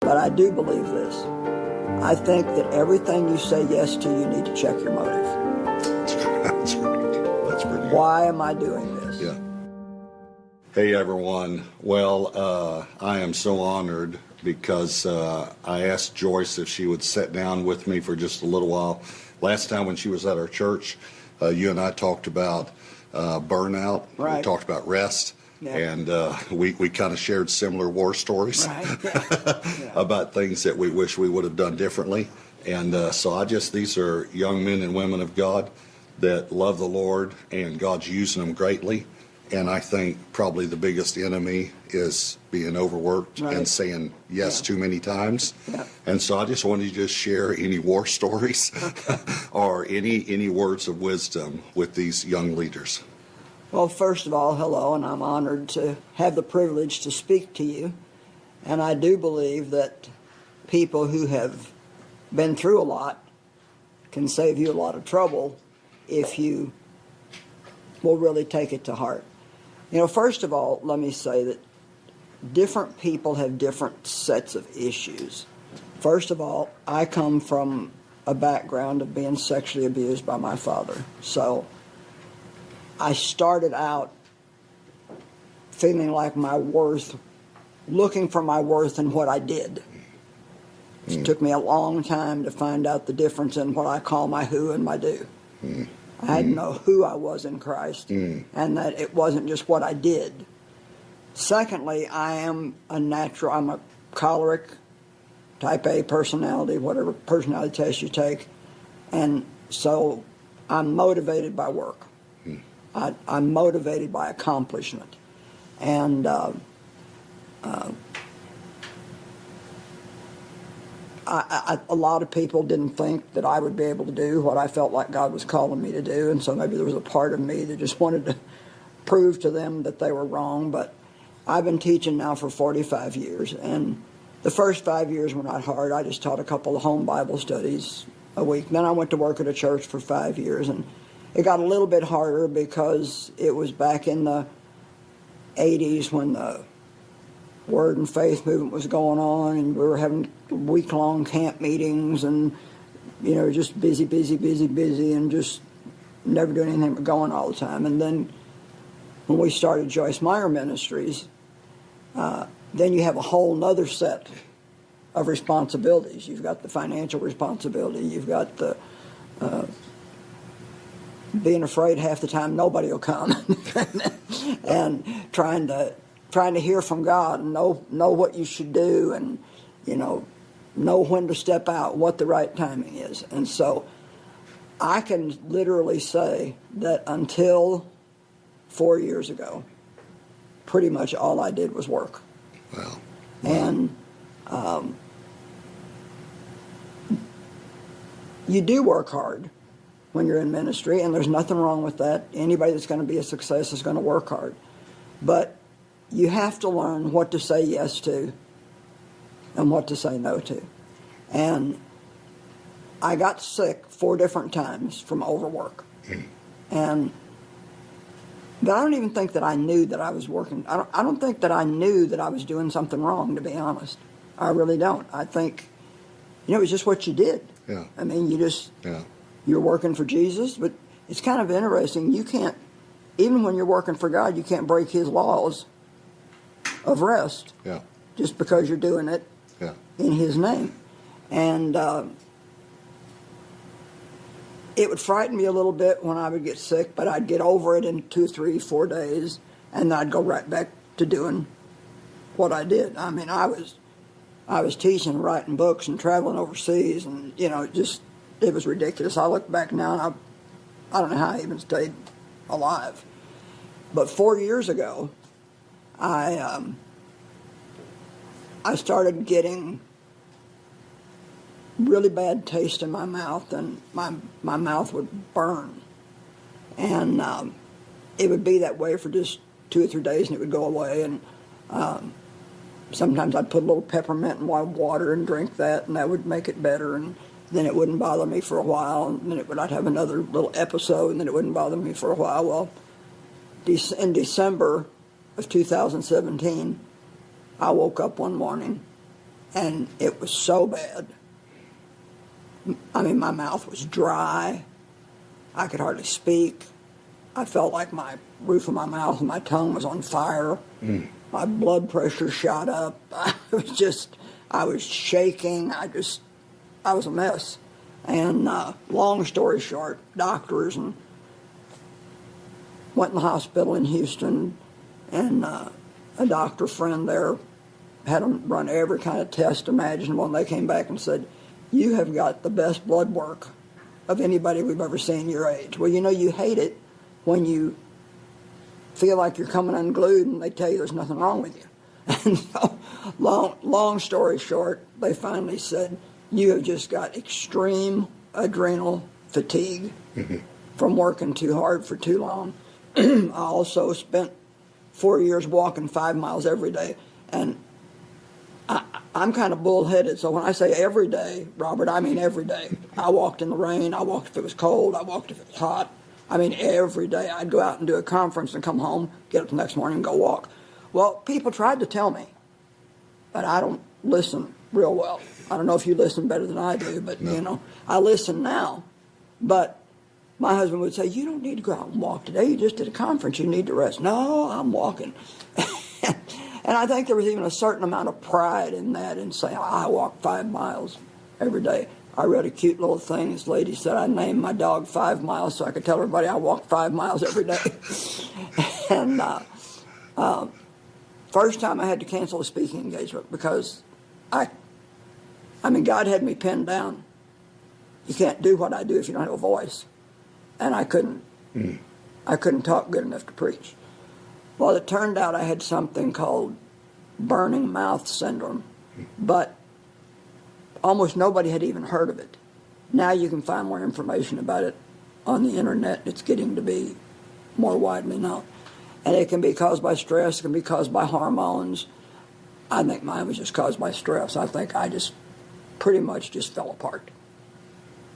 But I do believe this. I think that everything you say yes to, you need to check your motive. That's right. That's pretty good. Why am I doing this? Yeah. Hey, everyone. Well, I am so honored because I asked Joyce if she would sit down with me for just a little while. Last time when she was at our church, you and I talked about burnout. Right. We talked about rest. Yeah. And we kind of shared similar war stories Right. Yeah. about things that we wish we would have done differently. And so these are young men and women of God that love the Lord, and God's using them greatly. And I think probably the biggest enemy is being overworked Right. and saying yes too many times. Yeah. And so I just wanted to just share any war stories or any words of wisdom with these young leaders. Well, first of all, hello, and I'm honored to have the privilege to speak to you. And I do believe that people who have been through a lot can save you a lot of trouble if you will really take it to heart. You know, first of all, let me say that different people have different sets of issues. First of all, I come from a background of being sexually abused by my father. So I started out feeling like my worth, looking for my worth in what I did. It took me a long time to find out the difference in what I call my who and my do. I had to know who I was in Christ, and that it wasn't just what I did. Secondly, I'm a choleric, type A personality, whatever personality test you take, and so I'm motivated by work. I'm motivated by accomplishment. And a lot of people didn't think that I would be able to do what I felt like God was calling me to do, and so maybe there was a part of me that just wanted to prove to them that they were wrong. But I've been teaching now for 45 years, and the first 5 years were not hard. I just taught a couple of home Bible studies a week. Then I went to work at a church for 5 years, and it got a little bit harder because it was back in the 80s when the Word and Faith movement was going on, and we were having week-long camp meetings, and, you know, just busy, and just never doing anything but going all the time. And then when we started Joyce Meyer Ministries, then you have a whole nother set of responsibilities. You've got the financial responsibility. You've got the being afraid half the time nobody will come, and trying to hear from God and know what you should do, and know when to step out, what the right timing is. And so I can literally say that until 4 years ago, pretty much all I did was work. Wow. And you do work hard when you're in ministry, and there's nothing wrong with that. Anybody that's going to be a success is going to work hard. But you have to learn what to say yes to and what to say no to. And I got sick 4 different times from overwork. But I don't even think that I knew that I was working. I don't think that I knew that I was doing something wrong, to be honest. I really don't. I think, it was just what you did. Yeah. I mean, you're working for Jesus, but it's kind of interesting. You can't, even when you're working for God, you can't break His laws of rest. Yeah. Just because you're doing it in His name. And it would frighten me a little bit when I would get sick, but I'd get over it in 2, 3, 4 days, and then I'd go right back to doing what I did. I mean, I was teaching, writing books, and traveling overseas, and it was ridiculous. I look back now, and I don't know how I even stayed alive. But 4 years ago, I started getting really bad taste in my mouth, and my mouth would burn. And it would be that way for just 2 or 3 days, and it would go away. And sometimes I'd put a little peppermint in water and drink that, and that would make it better. And then it wouldn't bother me for a while, and then I'd have another little episode, and then it wouldn't bother me for a while. Well, in December of 2017, I woke up one morning, And it was so bad. I mean, my mouth was dry. I could hardly speak. I felt like my roof of my mouth and my tongue was on fire. My blood pressure shot up. I was shaking. I was a mess. And long story short, doctors and went in the hospital in Houston, and a doctor friend there had them run every kind of test imaginable, and they came back and said, "You have got the best blood work of anybody we've ever seen your age." Well, you hate it when you feel like you're coming unglued and they tell you there's nothing wrong with you. And so, long story short, they finally said, "You have just got extreme adrenal fatigue from working too hard for too long." I also spent 4 years walking 5 miles every day, and I'm kind of bullheaded, so when I say every day, Robert, I mean every day. I walked in the rain, I walked if it was cold, I walked if it was hot. I mean every day. I'd go out and do a conference and come home, get up the next morning and go walk. Well, people tried to tell me, but I don't listen real well. I don't know if you listen better than I do, but, I listen now. But my husband would say, "You don't need to go out and walk today. You just did a conference. You need to rest." No, I'm walking. And I think there was even a certain amount of pride in that, in saying, "I walk 5 miles every day." I read a cute little thing. This lady said, "I named my dog 5 miles so I could tell everybody I walk 5 miles every day." And first time I had to cancel a speaking engagement because I mean, God had me pinned down. You can't do what I do if you don't have a voice. And I couldn't talk good enough to preach. Well, it turned out I had something called burning mouth syndrome, but almost nobody had even heard of it. Now you can find more information about it on the internet. It's getting to be more widely known. And it can be caused by stress, it can be caused by hormones. I think mine was just caused by stress. I think I just pretty much just fell apart.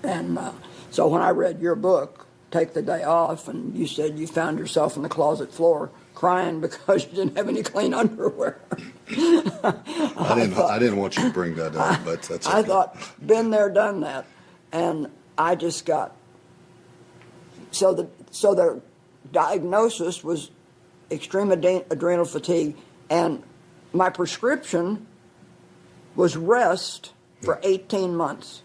And so when I read your book, Take the Day Off, and you said you found yourself on the closet floor crying because you didn't have any clean underwear. I didn't want you to bring that up, but that's okay. I thought, been there, done that. And I just got, so the diagnosis was extreme adrenal fatigue, and my prescription was rest for 18 months.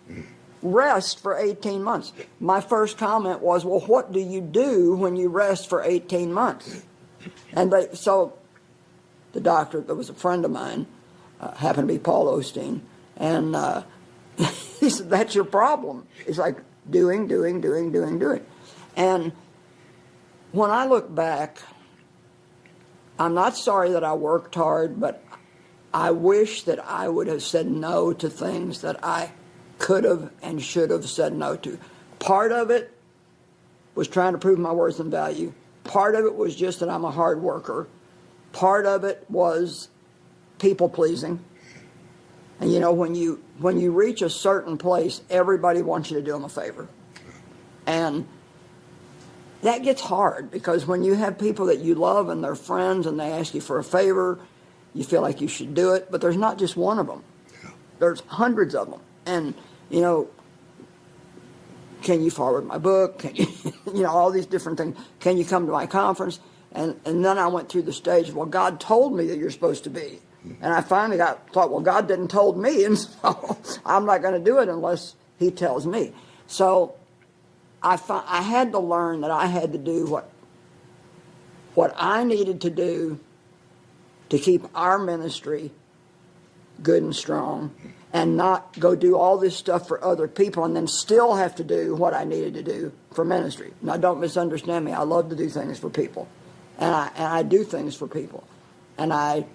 Rest for 18 months. My first comment was, "Well, what do you do when you rest for 18 months?" And so the doctor, that was a friend of mine, happened to be Paul Osteen, and he said, "That's your problem." It's like doing. And when I look back, I'm not sorry that I worked hard, but I wish that I would have said no to things that I could have and should have said no to. Part of it was trying to prove my worth and value. Part of it was just that I'm a hard worker. Part of it was people pleasing. And when you reach a certain place, everybody wants you to do them a favor. And that gets hard, because when you have people that you love and they're friends and they ask you for a favor, you feel like you should do it, but there's not just one of them. There's hundreds of them. And, can you forward my book? Can you, all these different things. Can you come to my conference? And then I went through the stage, well, God told me that you're supposed to be. And I finally thought, well, God didn't told me, and so I'm not going to do it unless he tells me. So I had to learn that I had to do what I needed to do to keep our ministry good and strong, and not go do all this stuff for other people and then still have to do what I needed to do for ministry. Now, don't misunderstand me. I love to do things for people, and I do things for people, and I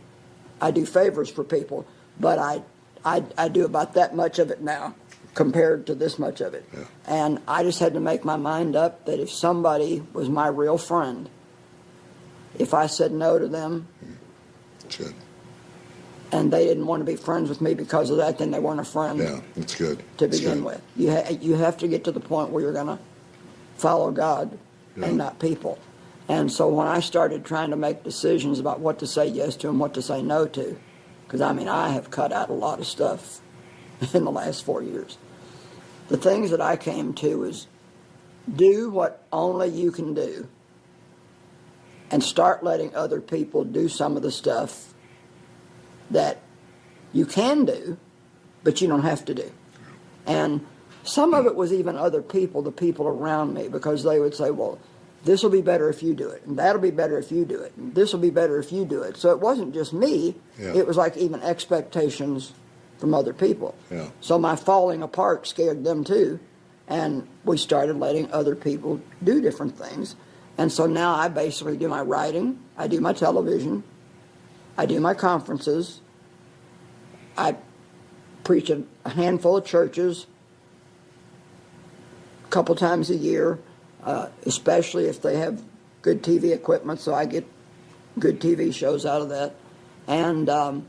do favors for people, but I do about that much of it now compared to this much of it. Yeah. And I just had to make my mind up that if somebody was my real friend, if I said no to them, good, and they didn't want to be friends with me because of that, then they weren't a friend. Yeah, that's good. To begin with. You have to get to the point where you're going to follow God and not people. And so when I started trying to make decisions about what to say yes to and what to say no to, because I have cut out a lot of stuff in the last 4 years. The things that I came to is do what only you can do and start letting other people do some of the stuff that you can do, but you don't have to do. And some of it was even other people, the people around me, because they would say, well, this will be better if you do it, and that'll be better if you do it, and this will be better if you do it. So it wasn't just me. Yeah. It was like even expectations from other people. Yeah. So my falling apart scared them too, and we started letting other people do different things. And so now I basically do my writing, I do my television, I do my conferences, I preach at a handful of churches a couple times a year, especially if they have good TV equipment, so I get good TV shows out of that. And I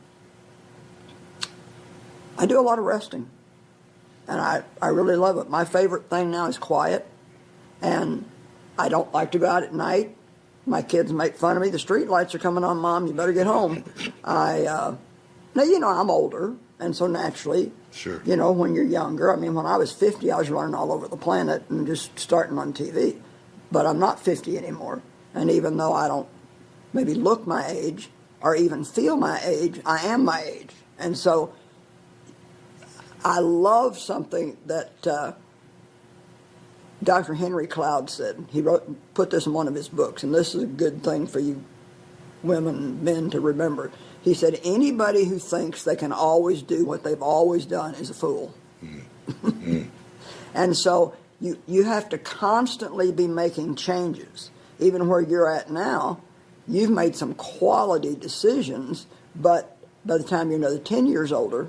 do a lot of resting, and I really love it. My favorite thing now is quiet, and I don't like to go out at night. My kids make fun of me. The street lights are coming on, Mom, you better get home. Now, I'm older, and so naturally, sure. When you're younger, when I was 50, I was running all over the planet and just starting on TV. But I'm not 50 anymore. And even though I don't maybe look my age or even feel my age, I am my age. And so I love something that Dr. Henry Cloud said. He put this in one of his books, and this is a good thing for you women and men to remember. He said, anybody who thinks they can always do what they've always done is a fool. Mm-hmm. And so you have to constantly be making changes. Even where you're at now, you've made some quality decisions, but by the time you're another 10 years older,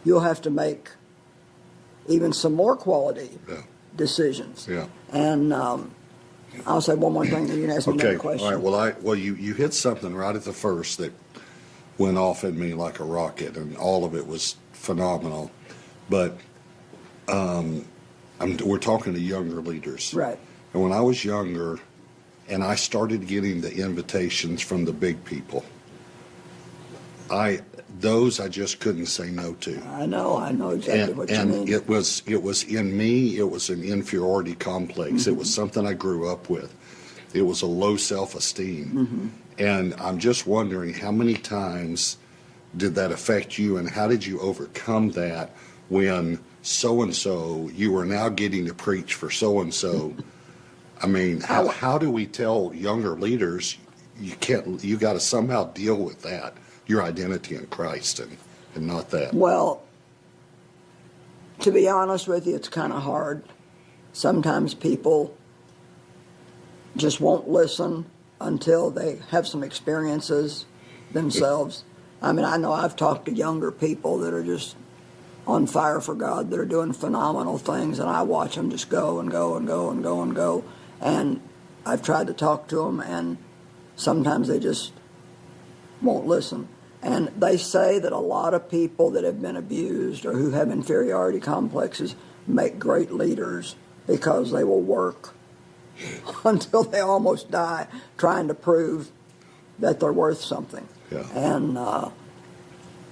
you'll have to make even some more quality decisions. Yeah. And I'll say one more thing, then you can ask me another question. All right. Well, you hit something right at the first that went off at me like a rocket, and all of it was phenomenal. But we're talking to younger leaders. Right. And when I was younger, and I started getting the invitations from the big people, I just couldn't say no to. I know exactly what you mean. And it was in me, it was an inferiority complex. Mm-hmm. It was something I grew up with. It was a low self-esteem. Mm-hmm. And I'm just wondering, how many times did that affect you, and how did you overcome that when so-and-so, you were now getting to preach for so-and-so? How do we tell younger leaders, you got to somehow deal with that? Your identity in Christ and not that. Well, to be honest with you, it's kind of hard. Sometimes people just won't listen until they have some experiences themselves. I know I've talked to younger people that are just on fire for God, that are doing phenomenal things, and I watch them just go and go and go and go and go. And I've tried to talk to them, and sometimes they just won't listen. And they say that a lot of people that have been abused or who have inferiority complexes make great leaders because they will work until they almost die trying to prove that they're worth something. Yeah.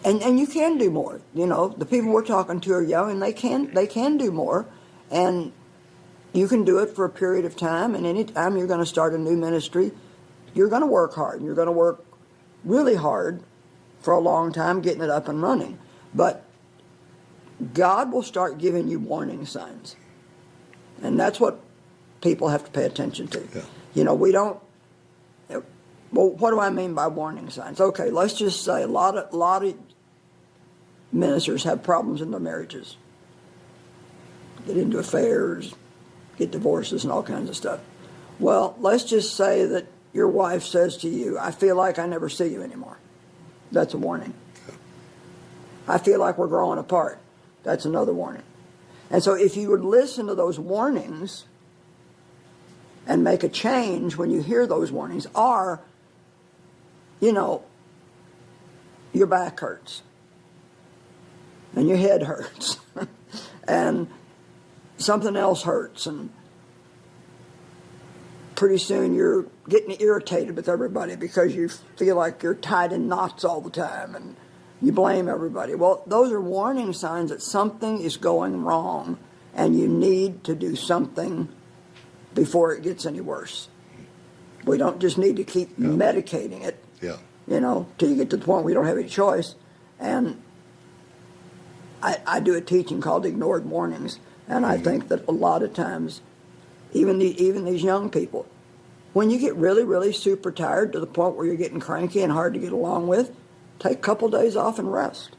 And you can do more. The people we're talking to are young, and they can do more. And you can do it for a period of time, and any time you're going to start a new ministry, you're going to work hard. You're going to work really hard for a long time getting it up and running. But God will start giving you warning signs. And that's what people have to pay attention to. Yeah. We don't... Well, what do I mean by warning signs? Okay, let's just say a lot of ministers have problems in their marriages. Get into affairs, get divorces, and all kinds of stuff. Well, let's just say that your wife says to you, I feel like I never see you anymore. That's a warning. I feel like we're growing apart. That's another warning. And so if you would listen to those warnings and make a change when you hear those warnings, or, your back hurts and your head hurts and something else hurts, and pretty soon you're getting irritated with everybody because you feel like you're tied in knots all the time and you blame everybody. Well, those are warning signs that something is going wrong and you need to do something before it gets any worse. We don't just need to keep medicating it, till you get to the point where you don't have any choice. And I do a teaching called Ignored Warnings, and I think that a lot of times, even these young people, when you get really, really super tired to the point where you're getting cranky and hard to get along with, take a couple days off and rest.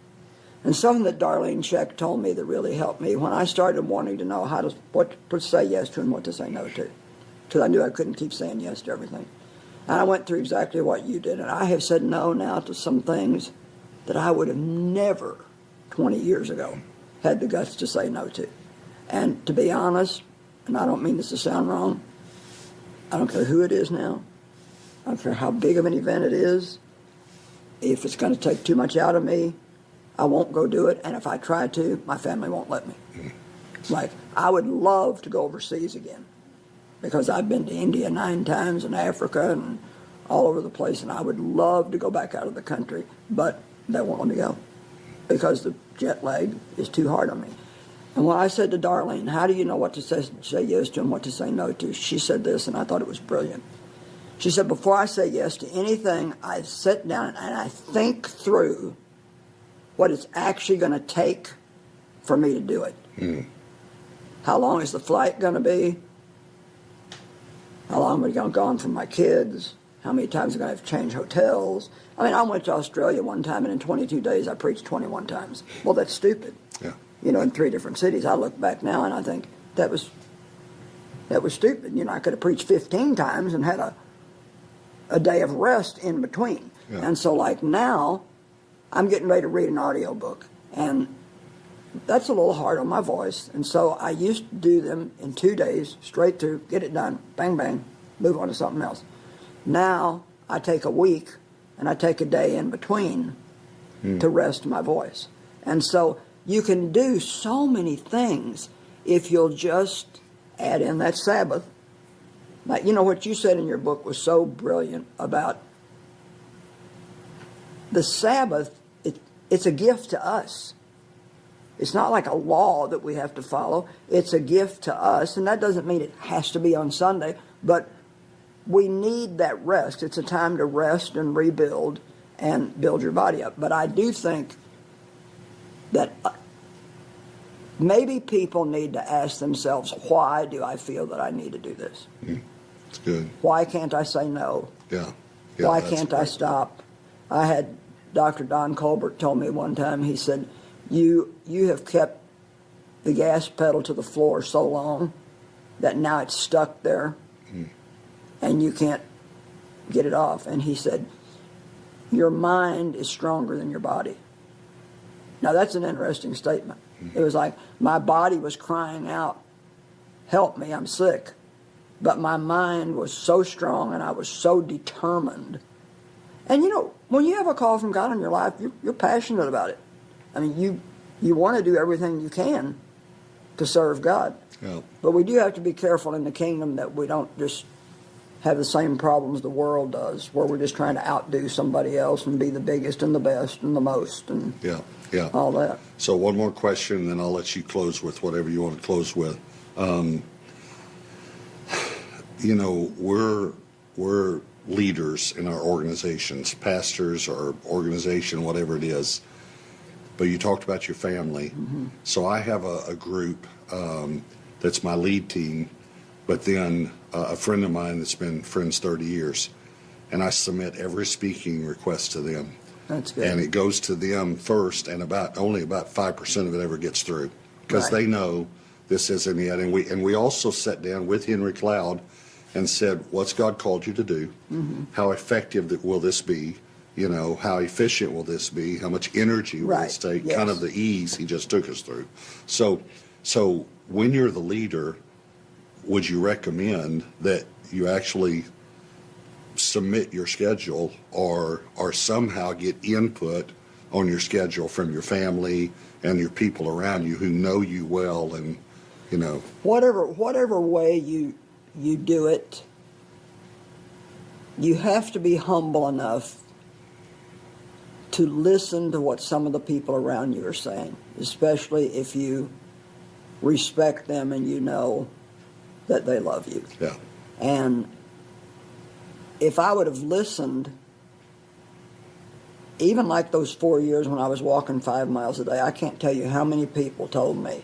And something that Darlene Scheck told me that really helped me when I started wanting to know what to say yes to and what to say no to, because I knew I couldn't keep saying yes to everything. And I went through exactly what you did, and I have said no now to some things that I would have never 20 years ago had the guts to say no to. And to be honest, and I don't mean this to sound wrong, I don't care who it is now. I don't care how big of an event it is. If it's going to take too much out of me, I won't go do it. And if I try to, my family won't let me. Like, I would love to go overseas again because I've been to India 9 times and Africa and all over the place, and I would love to go back out of the country, but they won't let me go because the jet lag is too hard on me. And when I said to Darlene, how do you know what to say yes to and what to say no to, she said this, and I thought it was brilliant. She said, before I say yes to anything, I sit down and I think through what it's actually going to take for me to do it. How long is the flight going to be? How long am I going to gone from my kids? How many times am I going to have to change hotels? I mean, I went to Australia one time, and in 22 days, I preached 21 times. Well, that's stupid. Yeah. In 3 different cities. I look back now, and I think that was stupid. I could have preached 15 times and had a day of rest in between. Yeah. And so, like now, I'm getting ready to read an audio book, and that's a little hard on my voice. And so I used to do them in 2 days, straight through, get it done, bang, bang, move on to something else. Now I take a week, and I take a day in between to rest my voice. And so you can do so many things if you'll just add in that Sabbath. Like, what you said in your book was so brilliant about the Sabbath. It's a gift to us. It's not like a law that we have to follow. It's a gift to us, and that doesn't mean it has to be on Sunday, but we need that rest. It's a time to rest and rebuild and build your body up. But I do think that maybe people need to ask themselves, why do I feel that I need to do this? That's good. Why can't I say no? Yeah. Why can't I stop? I had Dr. Don Colbert told me one time, he said, you have kept the gas pedal to the floor so long that now it's stuck there and you can't get it off. And he said, your mind is stronger than your body. Now that's an interesting statement. It was like my body was crying out, help me, I'm sick. But my mind was so strong and I was so determined. And when you have a call from God in your life, you're passionate about it. I mean, you want to do everything you can to serve God. Yeah. But we do have to be careful in the kingdom that we don't just have the same problems the world does, where we're just trying to outdo somebody else and be the biggest and the best and the most and all that. So one more question, and then I'll let you close with whatever you want to close with. We're leaders in our organizations, pastors or organization, whatever it is. But you talked about your family. So I have a group that's my lead team, but then a friend of mine that's been friends 30 years. And I submit every speaking request to them. That's good. And it goes to them first, and only about 5% of it ever gets through. Because they know this isn't it. And we also sat down with Henry Cloud and said, what's God called you to do? How effective will this be? How efficient will this be? How much energy will this take? Yes. Kind of the ease he just took us through. So when you're the leader, would you recommend that you actually submit your schedule or somehow get input on your schedule from your family and your people around you who know you well and, Whatever way you do it, you have to be humble enough to listen to what some of the people around you are saying, especially if you respect them and you know that they love you. Yeah. And if I would have listened, even like those 4 years when I was walking 5 miles a day, I can't tell you how many people told me.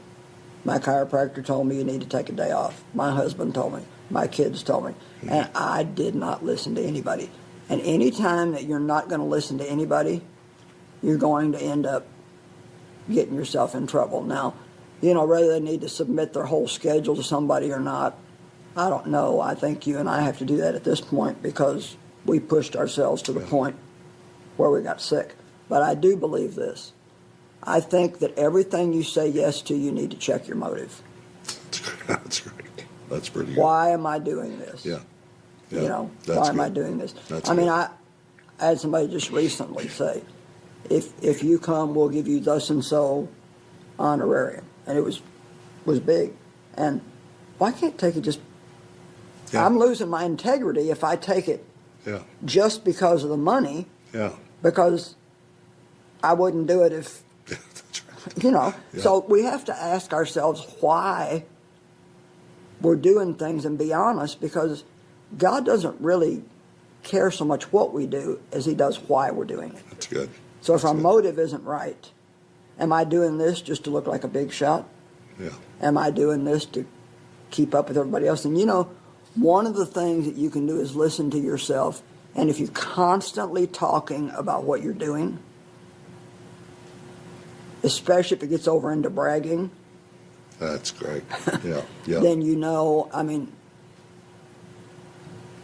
My chiropractor told me you need to take a day off. My husband told me. My kids told me. And I did not listen to anybody. And any time that you're not going to listen to anybody, you're going to end up getting yourself in trouble. Now, whether they need to submit their whole schedule to somebody or not, I don't know. I think you and I have to do that at this point because we pushed ourselves to the point where we got sick. But I do believe this. I think that everything you say yes to, you need to check your motive. That's great. That's pretty good. Why am I doing this? Yeah. Why am I doing this? I had somebody just recently say, if you come, we'll give you thus and so honorarium. And it was big. And why can't take it just... Yeah. I'm losing my integrity if I take it just because of the money. Yeah. Because I wouldn't do it if... That's right. Yeah. So we have to ask ourselves why we're doing things and be honest, because God doesn't really care so much what we do as he does why we're doing it. That's good. So if our motive isn't right, am I doing this just to look like a big shot? Yeah. Am I doing this to keep up with everybody else? And one of the things that you can do is listen to yourself. And if you're constantly talking about what you're doing, especially if it gets over into bragging. That's great. Yeah. Yeah. Then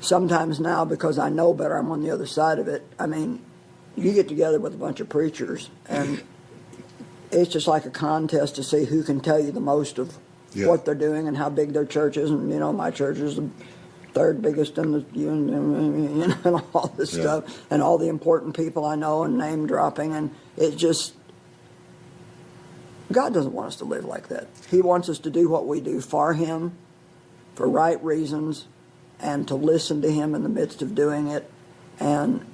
sometimes now, because I know better, I'm on the other side of it. You get together with a bunch of preachers, and it's just like a contest to see who can tell you the most of what they're doing and how big their church is. And, my church is the third biggest in the union, and all this stuff, and all the important people I know, and name dropping. And it just, God doesn't want us to live like that. He wants us to do what we do for him, for right reasons, and to listen to him in the midst of doing it, and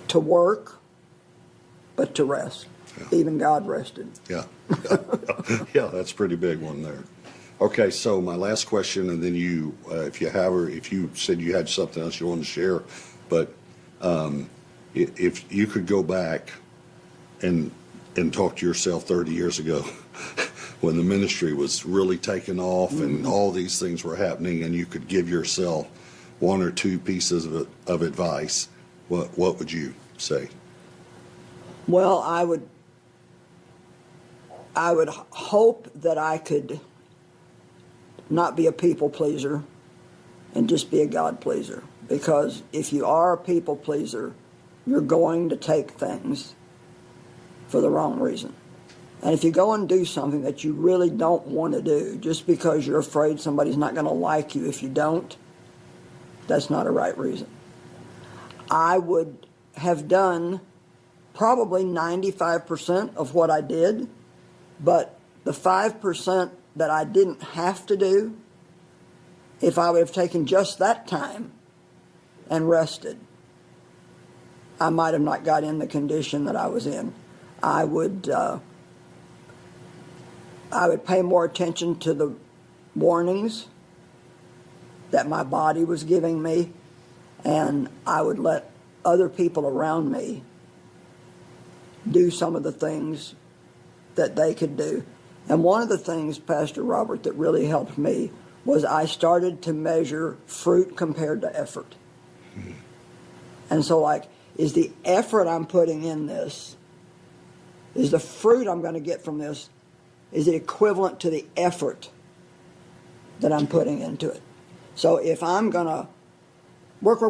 to work, but to rest. Yeah. Even God rested. Yeah. Yeah, that's a pretty big one there. Okay, so my last question, and then you, if you said you had something else you wanted to share, but if you could go back and talk to yourself 30 years ago when the ministry was really taking off and all these things were happening, and you could give yourself one or two pieces of advice, what would you say? Well, I would hope that I could not be a people pleaser and just be a God pleaser. Because if you are a people pleaser, you're going to take things for the wrong reason. And if you go and do something that you really don't want to do, just because you're afraid somebody's not going to like you if you don't, that's not a right reason. I would have done probably 95% of what I did, but the 5% that I didn't have to do, if I would have taken just that time and rested, I might have not got in the condition that I was in. I would pay more attention to the warnings that my body was giving me, and I would let other people around me do some of the things that they could do. And one of the things, Pastor Robert, that really helped me was I started to measure fruit compared to effort. Mm-hmm. And so, is the effort I'm putting in this, is the fruit I'm going to get from this, is it equivalent to the effort that I'm putting into it? So if I'm going to work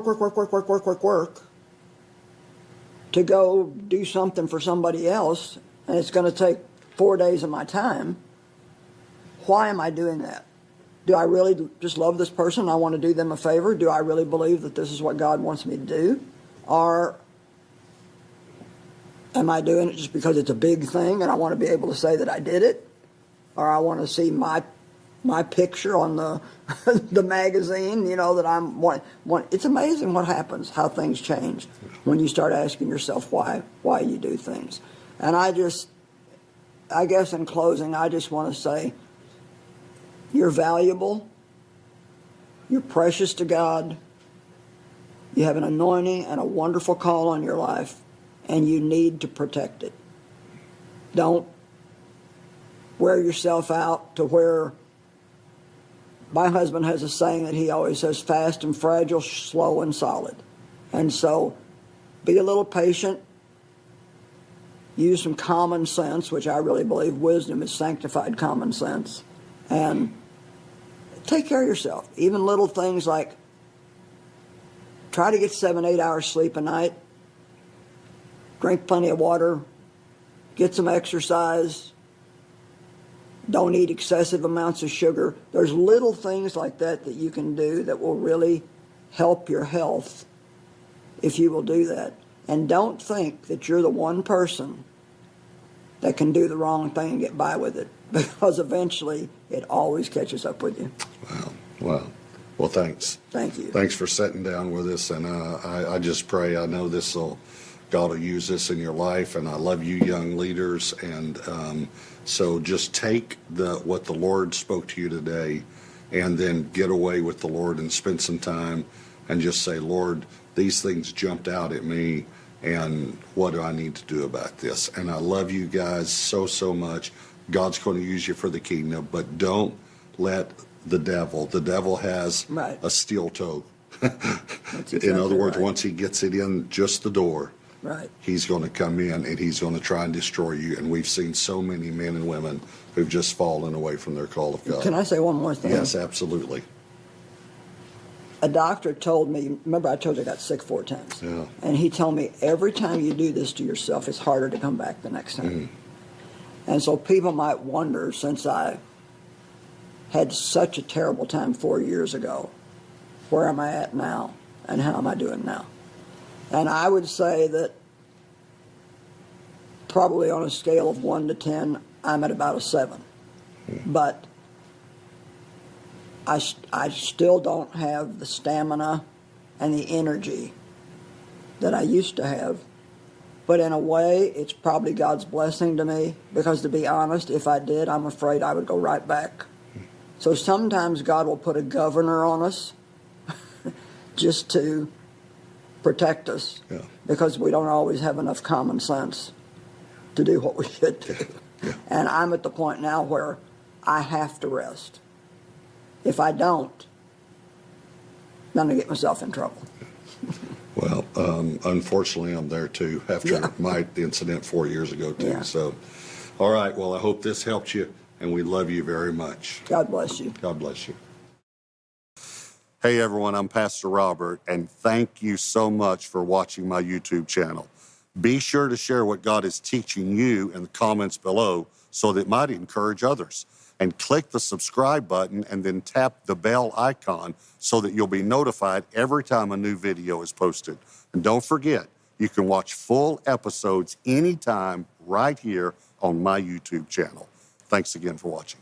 to go do something for somebody else, and it's going to take 4 days of my time, why am I doing that? Do I really just love this person? I want to do them a favor? Do I really believe that this is what God wants me to do? Or am I doing it just because it's a big thing and I want to be able to say that I did it? Or I want to see my my picture on the the magazine, you know, that I'm one. It's amazing what happens, how things change when you start asking yourself why you do things. And I guess in closing, I just want to say, you're valuable, you're precious to God, you have an anointing and a wonderful call on your life, and you need to protect it. Don't wear yourself out to where, my husband has a saying that he always says, fast and fragile, slow and solid. And so be a little patient, use some common sense, which I really believe wisdom is sanctified common sense, and take care of yourself. Even little things like try to get 7-8 hours sleep a night, drink plenty of water, get some exercise, don't eat excessive amounts of sugar. There's little things like that that you can do that will really help your health if you will do that. And don't think that you're the one person that can do the wrong thing and get by with it, because eventually it always catches up with you. Well, thanks. Thank you. Thanks for sitting down with us, and I just pray, I know God will use this in your life, and I love you young leaders, and so just take what the Lord spoke to you today, and then get away with the Lord and spend some time and just say, Lord, these things jumped out at me, and what do I need to do about this? And I love you guys so much. God's going to use you for the kingdom, but don't let the devil has a steel toe. In other words, once he gets it in just the door, he's going to come in and he's going to try and destroy you. And we've seen so many men and women who've just fallen away from their call of God. Can I say one more thing? Yes, absolutely. A doctor told me, remember I told you I got sick 4 times? Yeah. And he told me every time you do this to yourself, it's harder to come back the next time. And so people might wonder, since I had such a terrible time 4 years ago, where am I at now and how am I doing now? And I would say that probably on a scale of 1 to 10, I'm at about a 7. But I still don't have the stamina and the energy that I used to have. But in a way, it's probably God's blessing to me, because to be honest, if I did, I'm afraid I would go right back. So sometimes God will put a governor on us just to protect us, because we don't always have enough common sense to do what we should do. And I'm at the point now where I have to rest. If I don't, then I get myself in trouble. Well, unfortunately, I'm there too, after my incident 4 years ago too. Yeah. So, all right, well, I hope this helped you, and we love you very much. God bless you. God bless you. Hey everyone, I'm Pastor Robert, and thank you so much for watching my YouTube channel. Be sure to share what God is teaching you in the comments below so that it might encourage others. And click the subscribe button and then tap the bell icon so that you'll be notified every time a new video is posted. And don't forget, you can watch full episodes anytime right here on my YouTube channel. Thanks again for watching.